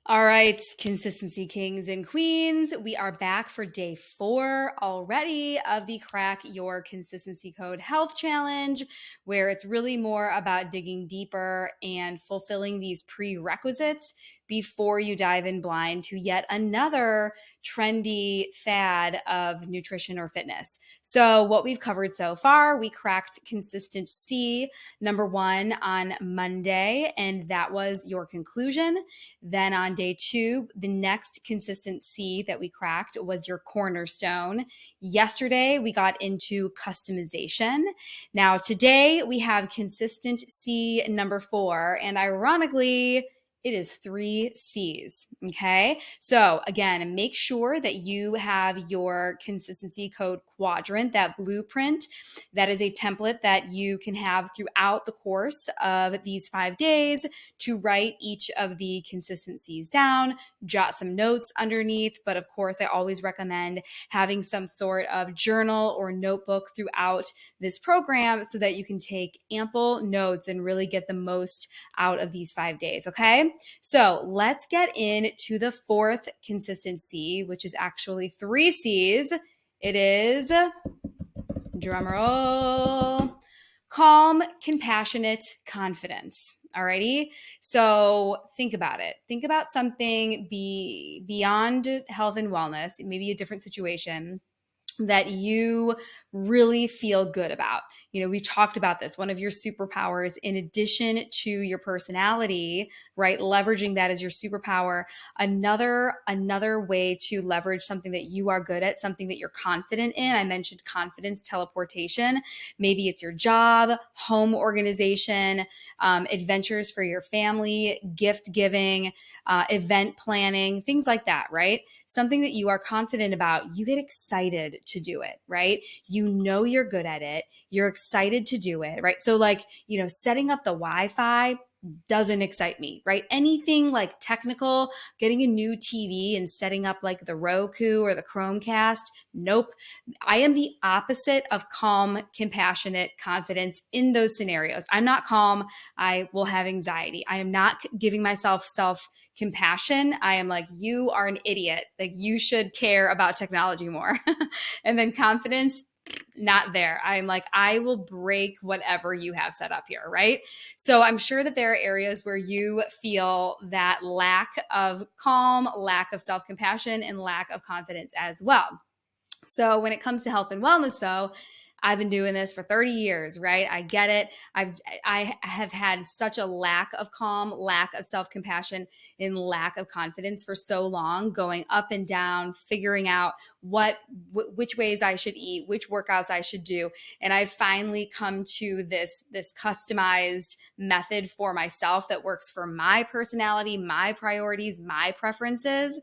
All right, consistency kings and queens. We are back for day 4 already of the Crack Your Consistency Code Health Challenge, where it's really more about digging deeper and fulfilling these prerequisites before you dive in blind to yet another trendy fad of nutrition or fitness. So, what we've covered so far, we cracked consistency number 1 on Monday, and that was your conclusion. Then on day 2, the next consistency that we cracked was your cornerstone. Yesterday, we got into customization. Now, today, we have consistency number 4. And ironically, it is 3 C's. Okay. So, again, make sure that you have your consistency code quadrant, that blueprint. That is a template that you can have throughout the course of these 5 days to write each of the consistencies down, jot some notes underneath. But of course, I always recommend having some sort of journal or notebook throughout this program so that you can take ample notes and really get the most out of these 5 days. Okay. So let's get into the 4th consistency, which is actually 3 C's. It is, drumroll, calm, compassionate confidence. Alrighty. So think about it. Think about something beyond health and wellness, maybe a different situation that you really feel good about. We talked about this. One of your superpowers, in addition to your personality, right? Leveraging that as your superpower. Another way to leverage something that you are good at, something that you're confident in. I mentioned confidence, teleportation. Maybe it's your job, home organization, adventures for your family, gift giving, event planning, things like that, right? Something that you are confident about, you get excited to do it, right? You know you're good at it. You're excited to do it, right? So setting up the Wi-Fi doesn't excite me, right? Anything like technical, getting a new TV and setting up like the Roku or the Chromecast, nope. I am the opposite of calm, compassionate confidence in those scenarios. I'm not calm. I will have anxiety. I am not giving myself self-compassion. I am like, you are an idiot. Like, you should care about technology more. And then confidence, not there. I'm like, I will break whatever you have set up here, right? So I'm sure that there are areas where you feel that lack of calm, lack of self-compassion, and lack of confidence as well. So when it comes to health and wellness, though, I've been doing this for 30 years, right? I get it. I have had such a lack of calm, lack of self-compassion, and lack of confidence for so long, going up and down, figuring out which ways I should eat, which workouts I should do. And I've finally come to this customized method for myself that works for my personality, my priorities, my preferences.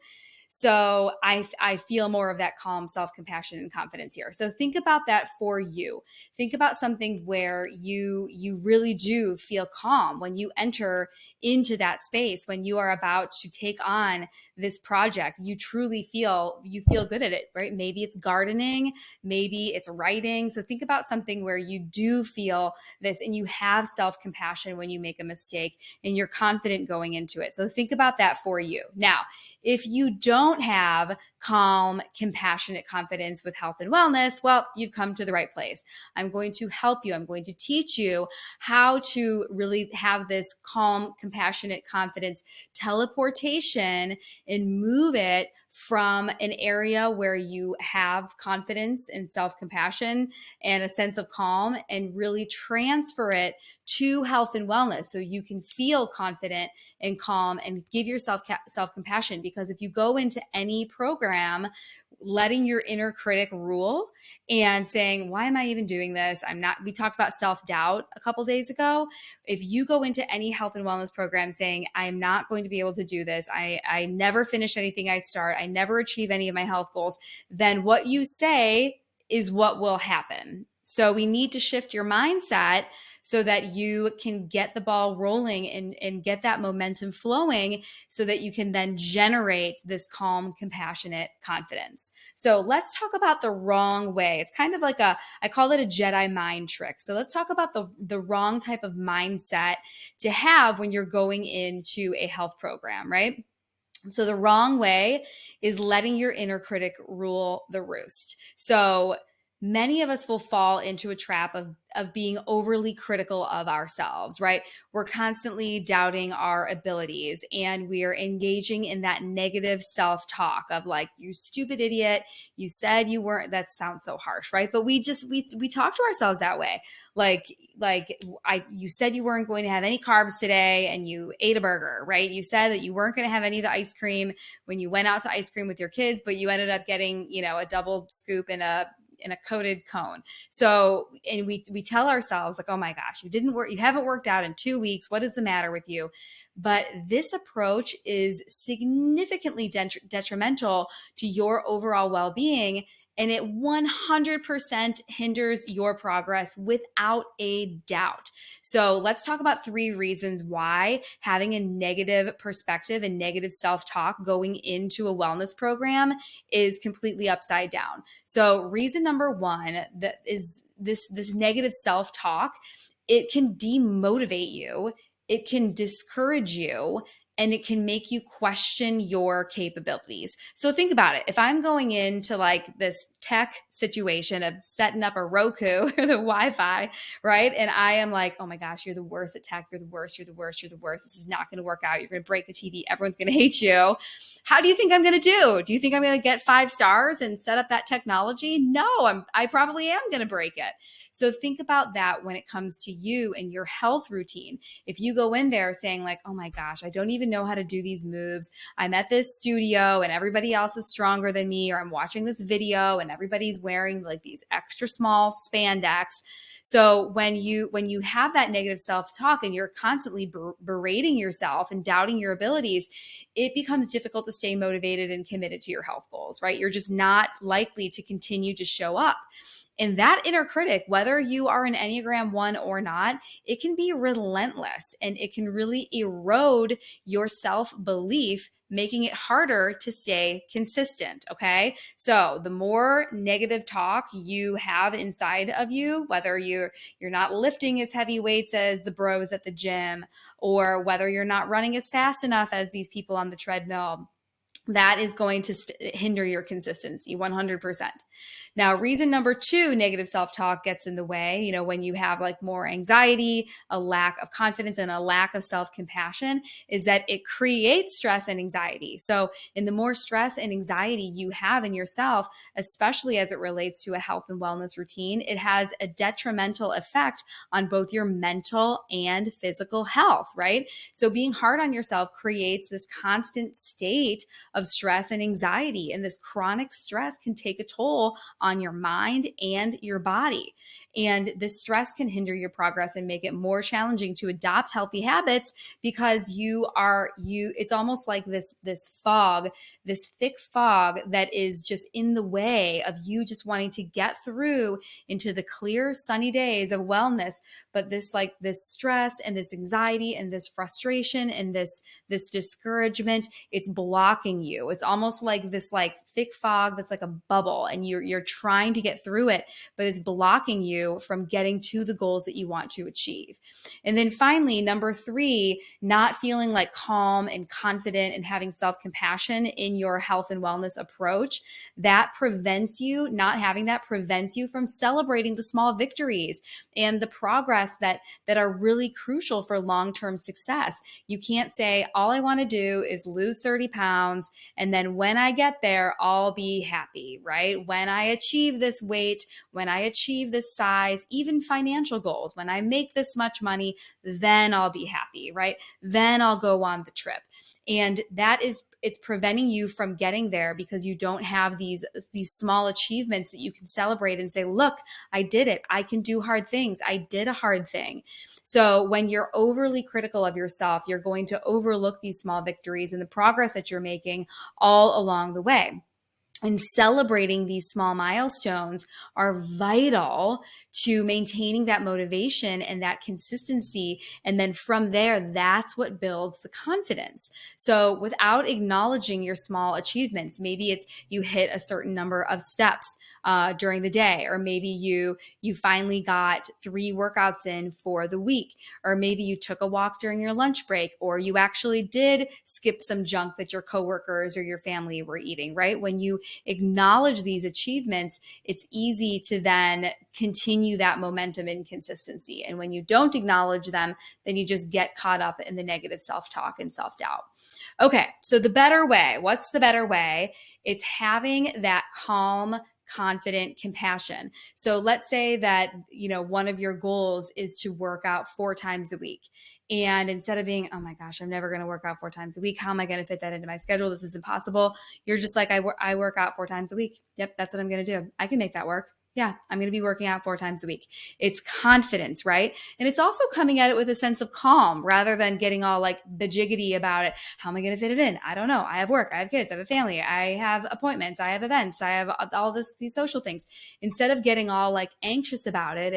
So I feel more of that calm, self-compassion, and confidence here. So think about that for you. Think about something where you really do feel calm when you enter into that space, when you are about to take on this project. You truly feel good at it, right? Maybe it's gardening, maybe it's writing. So think about something where you do feel this and you have self-compassion when you make a mistake and you're confident going into it. So think about that for you. Now, if you don't have calm, compassionate confidence with health and wellness, well, you've come to the right place. I'm going to help you. I'm going to teach you how to really have this calm, compassionate confidence teleportation and move it from an area where you have confidence and self-compassion and a sense of calm, and really transfer it to health and wellness so you can feel confident and calm and give yourself self-compassion. Because if you go into any program letting your inner critic rule and saying, why am I even doing this? We talked about self-doubt a couple days ago. If you go into any health and wellness program saying, I'm not going to be able to do this, I never finish anything I start, I never achieve any of my health goals, then what you say is what will happen. So we need to shift your mindset so that you can get the ball rolling and get that momentum flowing so that you can then generate this calm, compassionate confidence. So let's talk about the wrong way. It's kind of like I call it a Jedi mind trick. So let's talk about the wrong type of mindset to have when you're going into a health program, right? So the wrong way is letting your inner critic rule the roost. So many of us will fall into a trap of being overly critical of ourselves, right? We're constantly doubting our abilities, and we are engaging in that negative self-talk of like, you stupid idiot, you said you weren't. That sounds so harsh, right? But we talk to ourselves that way. You said you weren't going to have any carbs today and you ate a burger, right? You said that you weren't going to have any of the ice cream when you went out to ice cream with your kids, but you ended up getting, a double scoop in a coated cone. So, and we tell ourselves like, oh my gosh, you haven't worked out in 2 weeks. What is the matter with you? But this approach is significantly detrimental to your overall well-being, and it 100% hinders your progress without a doubt. So let's talk about 3 reasons why having a negative perspective and negative self-talk going into a wellness program is completely upside down. So reason number 1, that is this negative self-talk, it can demotivate you, it can discourage you, and it can make you question your capabilities. So think about it. If I'm going into like this tech situation of setting up a Roku or the Wi-Fi, right? And I am like, oh my gosh, you're the worst at tech. You're the worst. You're the worst. You're the worst. This is not going to work out. You're going to break the TV. Everyone's going to hate you. How do you think I'm going to do? Do you think I'm going to get 5 stars and set up that technology? No, I probably am going to break it. So think about that when it comes to you and your health routine. If you go in there saying like, oh my gosh, I don't even know how to do these moves. I'm at this studio and everybody else is stronger than me, or I'm watching this video and everybody's wearing like these extra small spandex. So when you have that negative self-talk and you're constantly berating yourself and doubting your abilities, it becomes difficult to stay motivated and committed to your health goals, right? You're just not likely to continue to show up. And that inner critic, whether you are an Enneagram 1 or not, it can be relentless and it can really erode your self-belief, making it harder to stay consistent. Okay. So the more negative talk you have inside of you, whether you're not lifting as heavy weights as the bros at the gym, or whether you're not running as fast enough as these people on the treadmill, that is going to hinder your consistency 100%. Now, reason number 2, negative self-talk gets in the way, when you have like more anxiety, a lack of confidence, and a lack of self-compassion, is that it creates stress and anxiety. So in the more stress and anxiety you have in yourself, especially as it relates to a health and wellness routine, it has a detrimental effect on both your mental and physical health, right? So being hard on yourself creates this constant state of stress and anxiety, and this chronic stress can take a toll on your mind and your body. And this stress can hinder your progress and make it more challenging to adopt healthy habits, because it's almost like this fog, this thick fog that is just in the way of you just wanting to get through into the clear, sunny days of wellness. But this stress and this anxiety and this frustration and this discouragement, it's blocking you. It's almost like this thick fog that's like a bubble, and you're trying to get through it, but it's blocking you from getting to the goals that you want to achieve. And then finally, number 3, not feeling like calm and confident and having self-compassion in your health and wellness approach, not having that prevents you from celebrating the small victories and the progress that are really crucial for long-term success. You can't say, all I want to do is lose 30 pounds, and then when I get there, I'll be happy, right? When I achieve this weight, when I achieve this size, even financial goals, when I make this much money, then I'll be happy, right? Then I'll go on the trip. And it's preventing you from getting there, because you don't have these small achievements that you can celebrate and say, look, I did it. I can do hard things. I did a hard thing. So when you're overly critical of yourself, you're going to overlook these small victories and the progress that you're making all along the way. And celebrating these small milestones are vital to maintaining that motivation and that consistency. And then from there, that's what builds the confidence. So without acknowledging your small achievements, maybe it's you hit a certain number of steps during the day, or maybe you finally got 3 workouts in for the week, or maybe you took a walk during your lunch break, or you actually did skip some junk that your coworkers or your family were eating, right? When you acknowledge these achievements, it's easy to then continue that momentum and consistency. And when you don't acknowledge them, then you just get caught up in the negative self-talk and self-doubt. Okay, so the better way, what's the better way? It's having that calm, confident compassion. So let's say that, one of your goals is to work out 4 times a week. And instead of being, oh my gosh, I'm never going to work out 4 times a week. How am I going to fit that into my schedule? This is impossible. You're just like, I work out 4 times a week. Yep, that's what I'm going to do. I can make that work. Yeah, I'm going to be working out 4 times a week. It's confidence, right? And it's also coming at it with a sense of calm rather than getting all like bejiggity about it. How am I going to fit it in? I don't know. I have work. I have kids. I have a family. I have appointments. I have events. I have all these social things. Instead of getting all like anxious about it,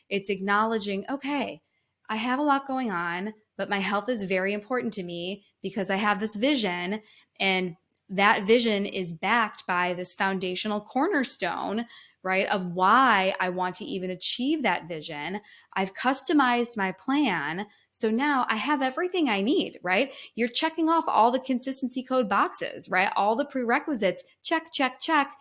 it's acknowledging, okay, I have a lot going on, but my health is very important to me because I have this vision, and that vision is backed by this foundational cornerstone, right, of why I want to even achieve that vision. I've customized my plan. So now I have everything I need, right? You're checking off all the consistency code boxes, right? All the prerequisites, check, check, check.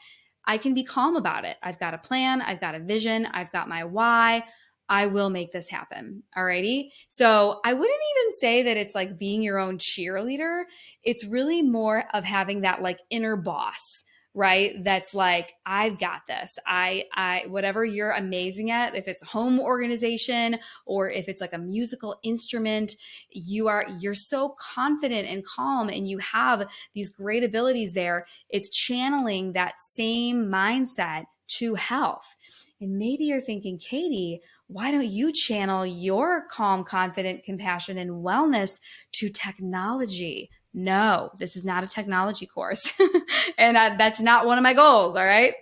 I can be calm about it. I've got a plan. I've got a vision. I've got my why. I will make this happen. Alrighty. So I wouldn't even say that it's like being your own cheerleader. It's really more of having that like inner boss, right? That's like, I've got this. Whatever you're amazing at, if it's home organization or if it's like a musical instrument, you're so confident and calm and you have these great abilities there. It's channeling that same mindset to health. And maybe you're thinking, Katie, why don't you channel your calm, confident compassion and wellness to technology? No, this is not a technology course. And that's not one of my goals. All right.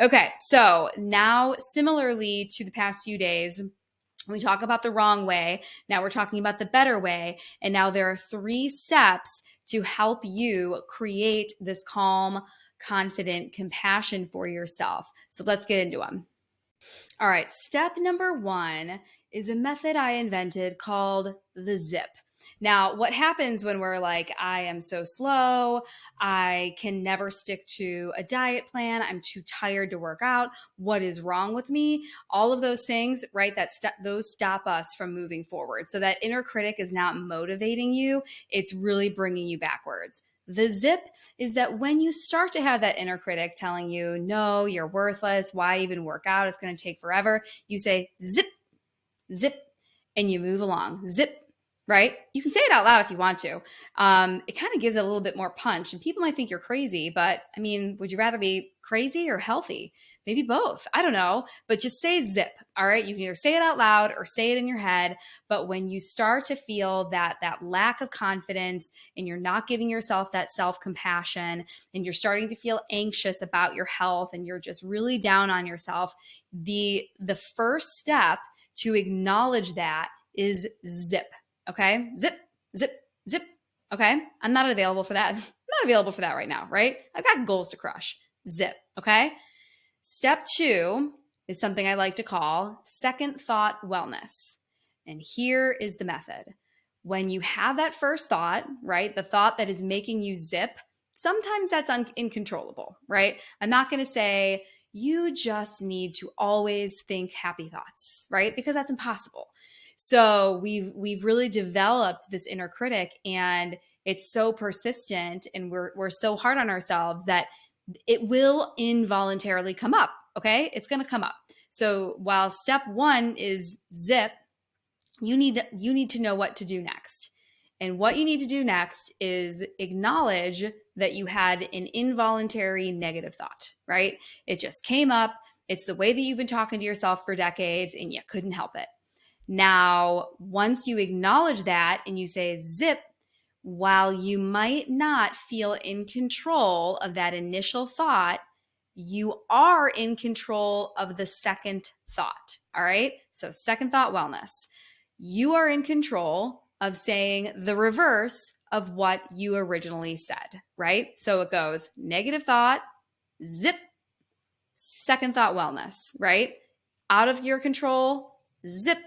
Okay. So now, similarly to the past few days, we talk about the wrong way. Now we're talking about the better way. And now there are 3 steps to help you create this calm, confident compassion for yourself. So let's get into them. All right, step number 1 is a method I invented called the zip. Now, what happens when we're like, I am so slow, I can never stick to a diet plan, I'm too tired to work out, what is wrong with me? All of those things, right, those stop us from moving forward. So that inner critic is not motivating you, it's really bringing you backwards. The zip is that when you start to have that inner critic telling you, no, you're worthless, why even work out? It's going to take forever. You say zip, zip, and you move along. Zip, right? You can say it out loud if you want to. It kind of gives it a little bit more punch. And people might think you're crazy, but I mean, would you rather be crazy or healthy? Maybe both. I don't know. But just say zip. All right. You can either say it out loud or say it in your head. But when you start to feel that lack of confidence and you're not giving yourself that self-compassion and you're starting to feel anxious about your health and you're just really down on yourself, the first step to acknowledge that is zip. Okay. Zip, zip, zip. Okay. I'm not available for that. I'm not available for that right now. Right. I've got goals to crush. Zip. Okay. Step 2 is something I like to call second thought wellness. And here is the method. When you have that first thought, right, the thought that is making you zip, sometimes that's incontrollable, right? I'm not going to say you just need to always think happy thoughts, right? Because that's impossible. So we've really developed this inner critic, and it's so persistent, and we're so hard on ourselves that it will involuntarily come up. Okay. It's going to come up. So while step 1 is zip, you need to know what to do next. And what you need to do next is acknowledge that you had an involuntary negative thought, right? It just came up. It's the way that you've been talking to yourself for decades and you couldn't help it. Now, once you acknowledge that and you say zip, while you might not feel in control of that initial thought, you are in control of the second thought. All right. So, second thought wellness. You are in control of saying the reverse of what you originally said, right? So it goes negative thought, zip, second thought wellness, right? Out of your control, zip,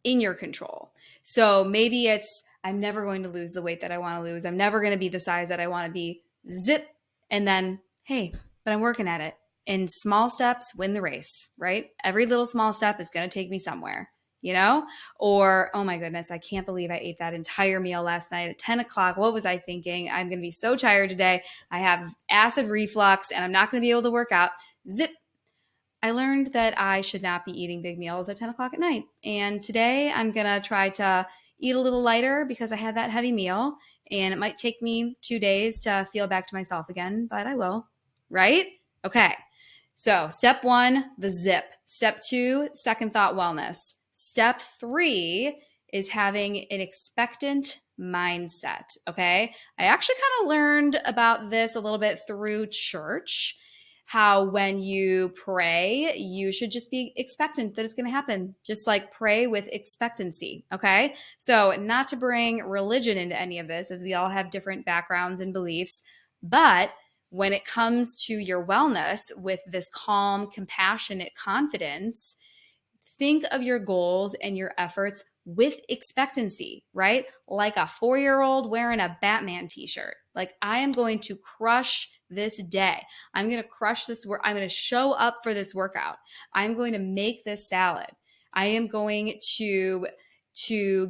in your control. So maybe it's, I'm never going to lose the weight that I want to lose. I'm never going to be the size that I want to be. Zip. And then, hey, but I'm working at it. And small steps win the race, right? Every little small step is going to take me somewhere, you know? Or, oh my goodness, I can't believe I ate that entire meal last night at 10 o'clock. What was I thinking? I'm going to be so tired today. I have acid reflux and I'm not going to be able to work out. Zip. I learned that I should not be eating big meals at 10 o'clock at night. And today I'm going to try to eat a little lighter because I had that heavy meal. And it might take me 2 days to feel back to myself again, but I will. Right? Okay. So step 1, the zip. Step 2, second thought wellness. Step 3 is having an expectant mindset. Okay. I actually kind of learned about this a little bit through church. How when you pray, you should just be expectant that it's going to happen. Just like pray with expectancy. Okay. So, not to bring religion into any of this, as we all have different backgrounds and beliefs, but when it comes to your wellness with this calm, compassionate confidence, think of your goals and your efforts with expectancy, right? Like a 4-year-old wearing a Batman t-shirt. Like, I am going to crush this day. I'm going to crush this work. I'm going to show up for this workout. I'm going to make this salad. I am going to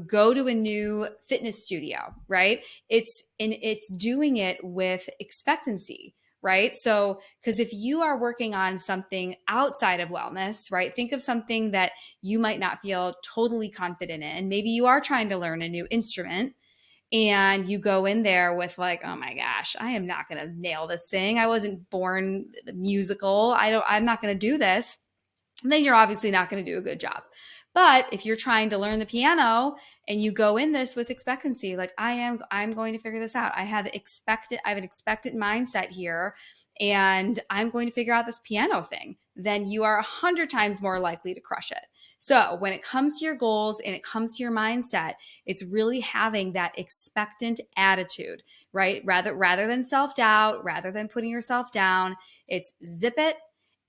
go to a new fitness studio, right? It's doing it with expectancy, right? So, because if you are working on something outside of wellness, right? Think of something that you might not feel totally confident in. Maybe you are trying to learn a new instrument and you go in there with like, oh my gosh, I am not going to nail this thing. I wasn't born musical. I'm not going to do this. Then you're obviously not going to do a good job. But if you're trying to learn the piano and you go in this with expectancy, like I'm going to figure this out. I have an expectant mindset here and I'm going to figure out this piano thing, then you are 100 times more likely to crush it. So when it comes to your goals and it comes to your mindset, it's really having that expectant attitude, right? Rather than self-doubt, rather than putting yourself down, it's zip it.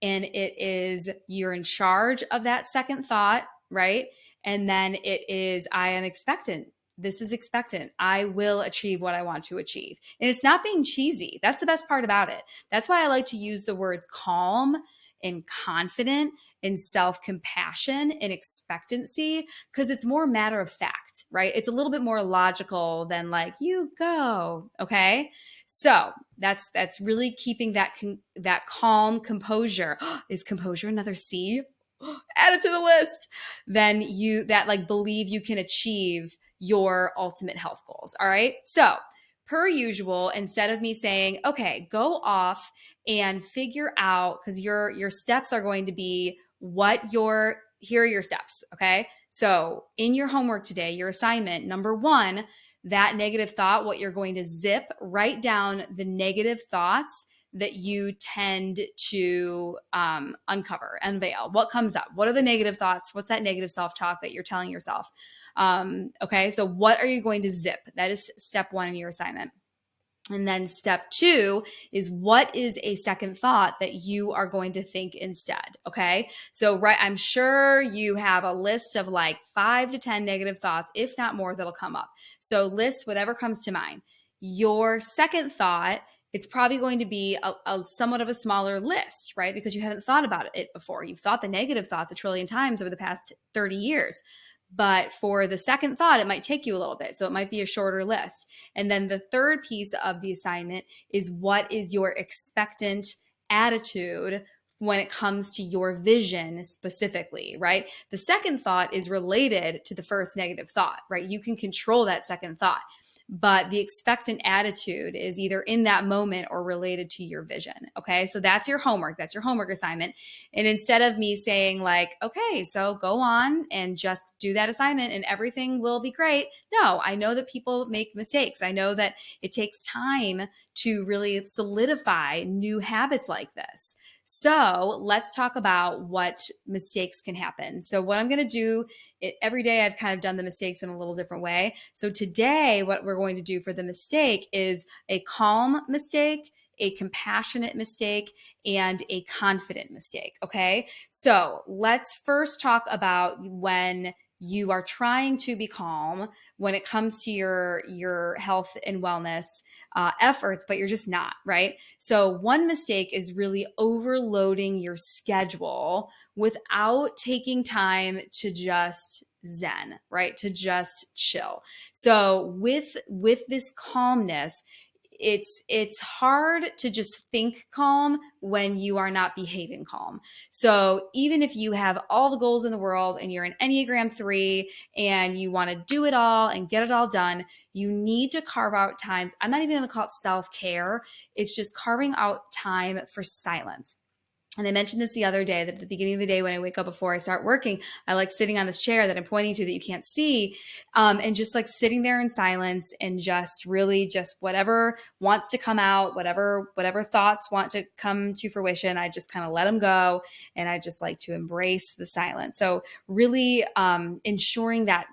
And it is, you're in charge of that second thought, right? And then it is, I am expectant. This is expectant. I will achieve what I want to achieve. And it's not being cheesy. That's the best part about it. That's why I like to use the words calm and confident and self-compassion and expectancy, because it's more matter of fact, right? It's a little bit more logical than like, you go, okay? So that's really keeping that calm composure. Is composure another C? Add it to the list. Then that like believe you can achieve your ultimate health goals. All right. So per usual, instead of me saying, okay, go off and figure out, because your steps are going to be here are your steps. Okay. So in your homework today, your assignment, number 1, that negative thought, what you're going to zip, write down the negative thoughts that you tend to unveil. What comes up? What are the negative thoughts? What's that negative self-talk that you're telling yourself? Okay, so what are you going to zip? That is step 1 in your assignment. And then step 2 is, what is a second thought that you are going to think instead? Okay. So, right, I'm sure you have a list of like 5 to 10 negative thoughts, if not more, that'll come up. So list whatever comes to mind. Your second thought, it's probably going to be a somewhat of a smaller list, right? Because you haven't thought about it before. You've thought the negative thoughts a trillion times over the past 30 years. But for the second thought, it might take you a little bit. So it might be a shorter list. And then the third piece of the assignment is, what is your expectant attitude when it comes to your vision specifically, right? The second thought is related to the first negative thought, right? You can control that second thought. but the expectant attitude is either in that moment or related to your vision. Okay. So that's your homework. That's your homework assignment. And instead of me saying like, okay, so go on and just do that assignment and everything will be great. No, I know that people make mistakes. I know that it takes time to really solidify new habits like this. So let's talk about what mistakes can happen. So what I'm going to do every day, I've kind of done the mistakes in a little different way. So today, what we're going to do for the mistake is a calm mistake, a compassionate mistake, and a confident mistake. Okay. So let's first talk about when you are trying to be calm when it comes to your health and wellness efforts, but you're just not, right? So one mistake is really overloading your schedule without taking time to just zen, right? To chill. So with this calmness, it's hard to just think calm when you are not behaving calm. So even if you have all the goals in the world and you're an Enneagram 3 and you want to do it all and get it all done, you need to carve out times. I'm not even going to call it self-care. It's just carving out time for silence. And I mentioned this the other day that at the beginning of the day when I wake up before I start working, I like sitting on this chair that I'm pointing to that you can't see, and just like sitting there in silence and just really just whatever wants to come out, whatever thoughts want to come to fruition, I just kind of let them go, and I just like to embrace the silence. So really ensuring that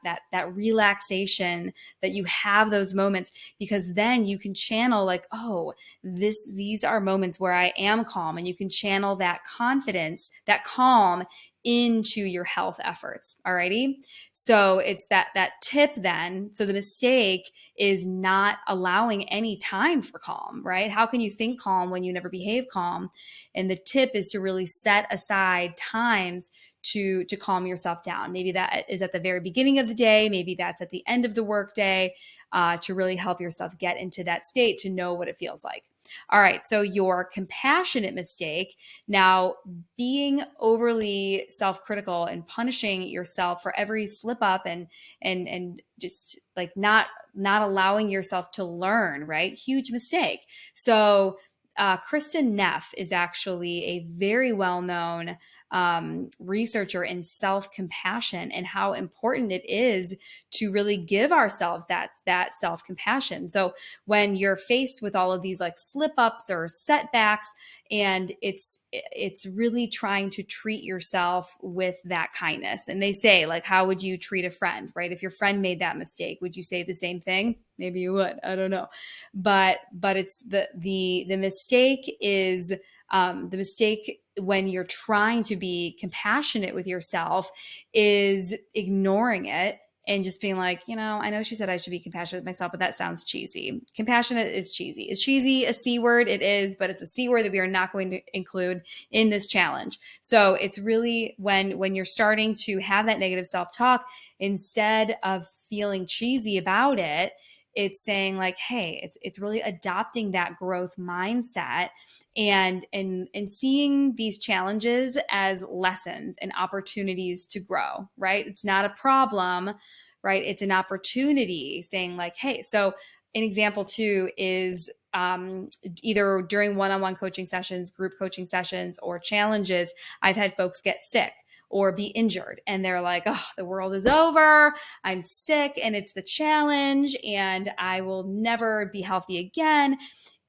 relaxation, that you have those moments, because then you can channel like, oh, these are moments where I am calm, and you can channel that confidence, that calm into your health efforts. Alrighty. So it's that tip then. So the mistake is not allowing any time for calm, right? How can you think calm when you never behave calm? And the tip is to really set aside times to calm yourself down. Maybe that is at the very beginning of the day. Maybe that's at the end of the workday, to really help yourself get into that state to know what it feels like. All right. So your compassionate mistake, now being overly self-critical and punishing yourself for every slip up and just like not allowing yourself to learn, right? Huge mistake. So Kristen Neff is actually a very well-known researcher in self-compassion and how important it is to really give ourselves that self-compassion. So when you're faced with all of these like slip-ups or setbacks, and it's really trying to treat yourself with that kindness. And they say, like, how would you treat a friend, right? If your friend made that mistake, would you say the same thing? Maybe you would. I don't know. But it's the mistake is the mistake when you're trying to be compassionate with yourself is ignoring it and just being like, I know she said I should be compassionate with myself, but that sounds cheesy. Compassionate is cheesy. Is cheesy a C word? It is, but it's a C word that we are not going to include in this challenge. So it's really when you're starting to have that negative self-talk, instead of feeling cheesy about it, it's saying like, hey, it's really adopting that growth mindset and seeing these challenges as lessons and opportunities to grow, right? It's not a problem, right? It's an opportunity, saying like, hey, so an example too is either during one-on-one coaching sessions, group coaching sessions, or challenges, I've had folks get sick or be injured, and they're like, oh, the world is over. I'm sick and it's the challenge and I will never be healthy again.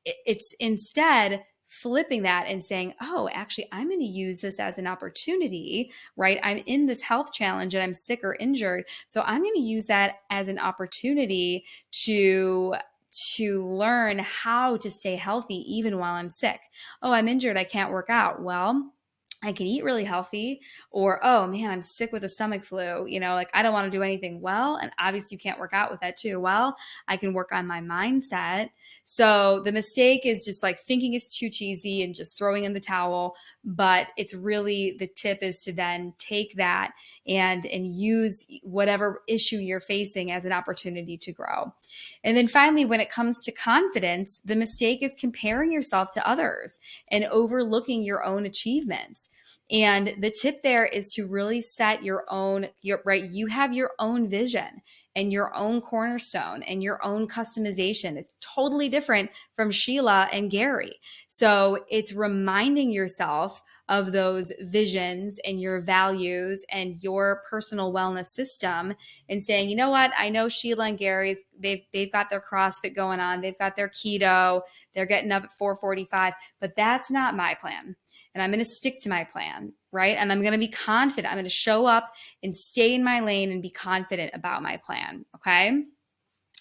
It's instead flipping that and saying, oh, actually, I'm going to use this as an opportunity, right? I'm in this health challenge and I'm sick or injured. So I'm going to use that as an opportunity to learn how to stay healthy even while I'm sick. Oh, I'm injured. I can't work out. Well, I can eat really healthy, or, oh man, I'm sick with a stomach flu, like I don't want to do anything. Well, and obviously you can't work out with that too. Well, I can work on my mindset. So the mistake is just like thinking it's too cheesy and just throwing in the towel. But it's really, the tip is to then take that and use whatever issue you're facing as an opportunity to grow. And then finally, when it comes to confidence, the mistake is comparing yourself to others and overlooking your own achievements. And the tip there is to really set your own, right? You have your own vision and your own cornerstone and your own customization. It's totally different from Sheila and Gary. So it's reminding yourself of those visions and your values and your personal wellness system and saying, you know what, I know Sheila and Gary's, they've got their CrossFit going on, they've got their keto, they're getting up at 4:45, but that's not my plan. And I'm going to stick to my plan, right? And I'm going to be confident. I'm going to show up and stay in my lane and be confident about my plan, okay?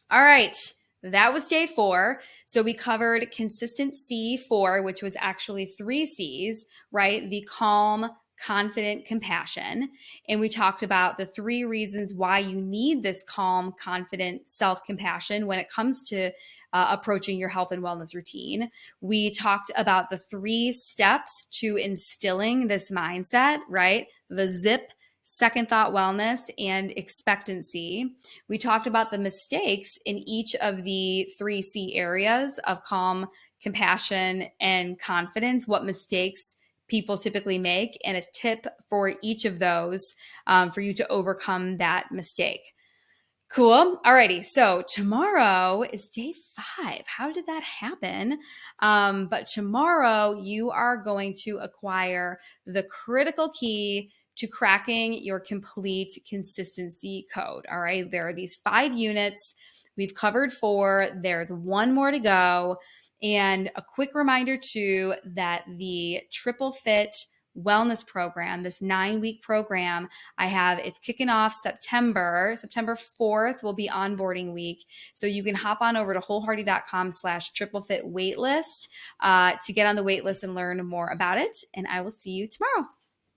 All right. That was day 4. So we covered consistent C4, which was actually 3 C's, right? The calm, confident, compassion. And we talked about the 3 reasons why you need this calm, confident self-compassion when it comes to approaching your health and wellness routine. We talked about the 3 steps to instilling this mindset, right? The ZIP, second thought wellness, and expectancy. We talked about the mistakes in each of the 3 C areas of calm, compassion, and confidence, what mistakes people typically make, and a tip for each of those for you to overcome that mistake. Cool. Alrighty. So tomorrow is day 5. How did that happen? But tomorrow you are going to acquire the critical key to cracking your complete consistency code. All right. There are these 5 units. We've covered 4. There's 1 more to go. And a quick reminder too that the Triple Fit wellness program, this 9-week program I have, it's kicking off September 4th will be onboarding week. So you can hop on over to wholehearted.com/triplefit waitlist to get on the waitlist and learn more about it. And I will see you tomorrow.